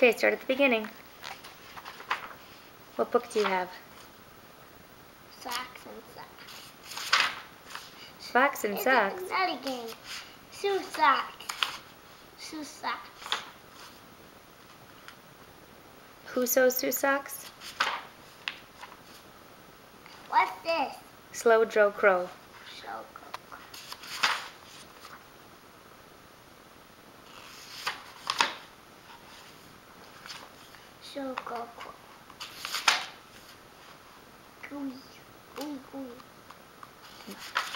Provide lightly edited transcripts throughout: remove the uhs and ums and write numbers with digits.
Okay, start at the beginning. What book do you have? Socks and Socks. Socks and Socks? It's another game. Sue Socks. Sue Socks. Who sews Sue socks? What's this? Slow Joe Crow. Show Coco. Gooey. Gooey, gooey.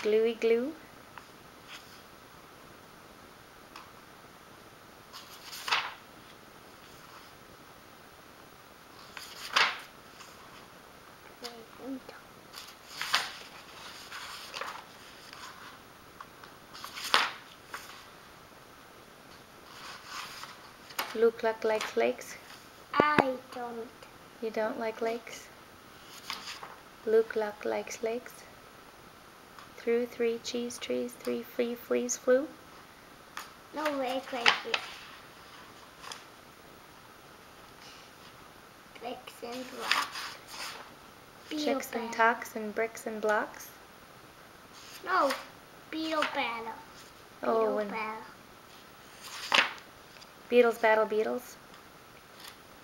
Gluey glue. Luke Luck likes lakes. I don't. You don't like lakes? Luke Luck likes lakes. Through 3 cheese trees, 3 fleas flew. No way, crazy. Bricks and blocks. Chicks and talks and bricks and blocks. No, beetle battle. Oh, Beetle battle. Beetles battle beetles.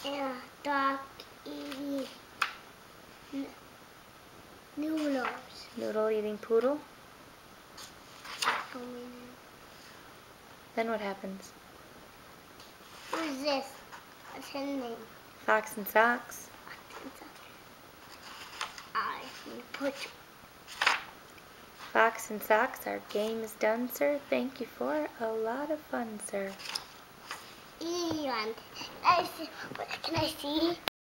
And dog eating noodles. Noodle eating poodle. Then what happens? Who's this? What's his name? Fox and Socks. I put. Fox and Socks, our game is done, sir. Thank you for a lot of fun, sir. Can I see?